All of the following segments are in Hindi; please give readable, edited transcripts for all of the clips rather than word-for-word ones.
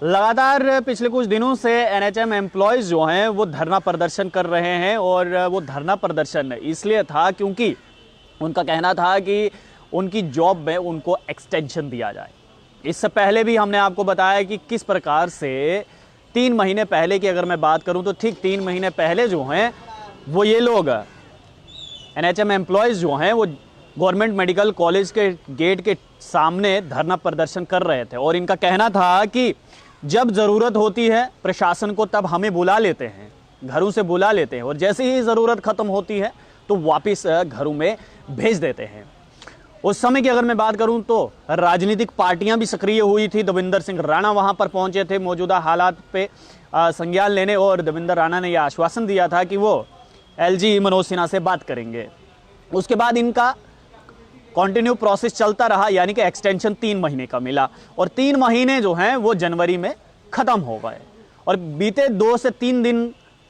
लगातार पिछले कुछ दिनों से एनएचएम एम्प्लॉयज जो हैं वो धरना प्रदर्शन कर रहे हैं और वो धरना प्रदर्शन इसलिए था क्योंकि उनका कहना था कि उनकी जॉब में उनको एक्सटेंशन दिया जाए। इससे पहले भी हमने आपको बताया कि किस प्रकार से 3 महीने पहले की अगर मैं बात करूं तो ठीक 3 महीने पहले जो हैं वो ये लोग एनएचएम एम्प्लॉयज़ जो हैं वो गवर्नमेंट मेडिकल कॉलेज के गेट के सामने धरना प्रदर्शन कर रहे थे और इनका कहना था कि जब ज़रूरत होती है प्रशासन को तब हमें बुला लेते हैं, घरों से बुला लेते हैं और जैसे ही ज़रूरत ख़त्म होती है तो वापस घरों में भेज देते हैं। उस समय की अगर मैं बात करूं तो राजनीतिक पार्टियां भी सक्रिय हुई थी। देवेंद्र सिंह राणा वहां पर पहुंचे थे मौजूदा हालात पे संज्ञान लेने और देवेंद्र राणा ने यह आश्वासन दिया था कि वो एलजी मनोज सिन्हा से बात करेंगे। उसके बाद इनका कंटिन्यू प्रोसेस चलता रहा, यानी कि एक्सटेंशन 3 महीने का मिला और 3 महीने जो हैं वो जनवरी में ख़त्म हो गए। और बीते 2 से 3 दिन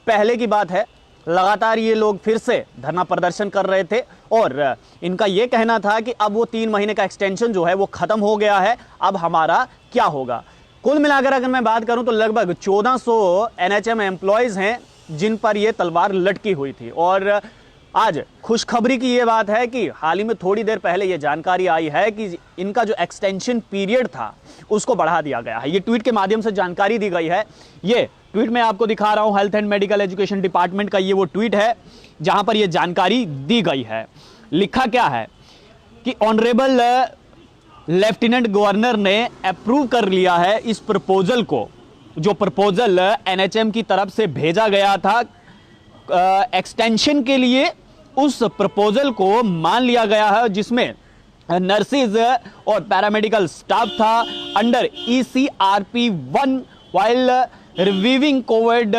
पहले की बात है, लगातार ये लोग फिर से धरना प्रदर्शन कर रहे थे और इनका ये कहना था कि अब वो 3 महीने का एक्सटेंशन जो है वो ख़त्म हो गया है, अब हमारा क्या होगा। कुल मिलाकर अगर मैं बात करूं तो लगभग 1400 एनएचएम एम्प्लॉयज़ हैं जिन पर ये तलवार लटकी हुई थी। और आज खुशखबरी की ये बात है कि हाल ही में थोड़ी देर पहले ये जानकारी आई है कि इनका जो एक्सटेंशन पीरियड था उसको बढ़ा दिया गया है। ये ट्वीट के माध्यम से जानकारी दी गई है। ये ट्वीट मैं आपको दिखा रहा हूं, health and medical education department का ये वो ट्वीट है जहां पर ये जानकारी दी गई है। लिखा क्या है कि ऑनरेबल लेफ्टिनेंट गवर्नर ने अप्रूव कर लिया है इस प्रपोजल को, जो प्रपोजल एनएचएम की तरफ से भेजा गया था एक्सटेंशन के लिए। उस प्रपोजल को मान लिया गया है जिसमें नर्सिस और पैरामेडिकल स्टाफ था under ECRP 1 while reviewing COVID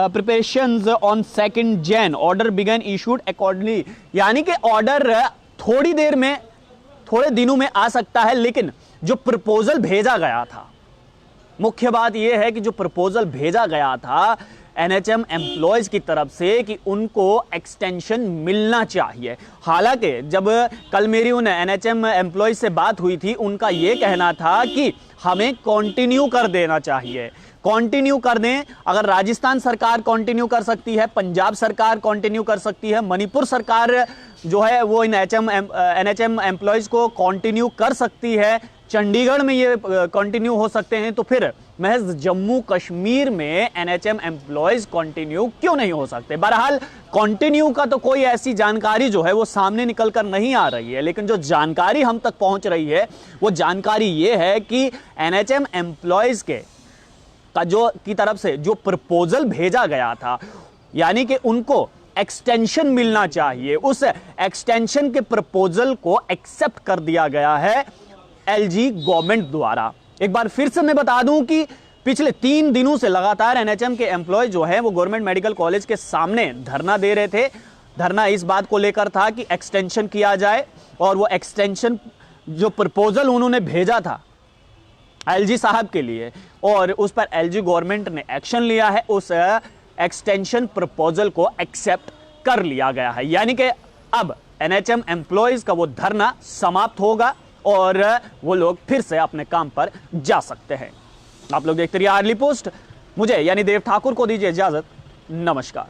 preparations on 2nd Jan order began issued accordingly। यानी कि ऑर्डर थोड़े दिनों में आ सकता है, लेकिन जो प्रपोजल भेजा गया था, मुख्य बात यह है कि जो प्रपोजल भेजा गया था एनएचएम एम्प्लॉयज की तरफ से कि उनको एक्सटेंशन मिलना चाहिए। हालांकि जब कल मेरी उन एनएचएम एम्प्लॉयज से बात हुई थी, उनका यह कहना था कि हमें कंटिन्यू कर देना चाहिए, कंटिन्यू कर दें। अगर राजस्थान सरकार कंटिन्यू कर सकती है, पंजाब सरकार कंटिन्यू कर सकती है, मणिपुर सरकार जो है वो इन एनएचएम एम्प्लॉयज को कंटिन्यू कर सकती है, चंडीगढ़ में ये कंटिन्यू हो सकते हैं, तो फिर महज जम्मू कश्मीर में एनएचएम एम्प्लॉयज कंटिन्यू क्यों नहीं हो सकते। बहरहाल कंटिन्यू का तो कोई ऐसी जानकारी जो है वो सामने निकल कर नहीं आ रही है, लेकिन जो जानकारी हम तक पहुंच रही है वो जानकारी ये है कि एनएचएम एम्प्लॉयज की तरफ से जो प्रपोजल भेजा गया था, यानी कि उनको एक्सटेंशन मिलना चाहिए, उस एक्सटेंशन के प्रपोजल को एक्सेप्ट कर दिया गया है एलजी गवर्नमेंट द्वारा। एक बार फिर से मैं बता दूं कि पिछले 3 दिनों से लगातार एनएचएम के एम्प्लॉय जो हैं वो गवर्नमेंट मेडिकल कॉलेज के सामने धरना दे रहे थे। धरना इस बात को लेकर था कि एक्सटेंशन किया जाए और वो एक्सटेंशन जो प्रपोजल उन्होंने भेजा था एलजी साहब के लिए और उस पर एलजी गवर्नमेंट ने एक्शन लिया है, उस एक्सटेंशन प्रपोजल को एक्सेप्ट कर लिया गया है। यानी कि अब एनएचएम एम्प्लॉयज का वो धरना समाप्त होगा और वो लोग फिर से अपने काम पर जा सकते हैं। आप लोग देखते रहिए अर्ली पोस्ट। मुझे यानी देव ठाकुर को दीजिए इजाजत। नमस्कार।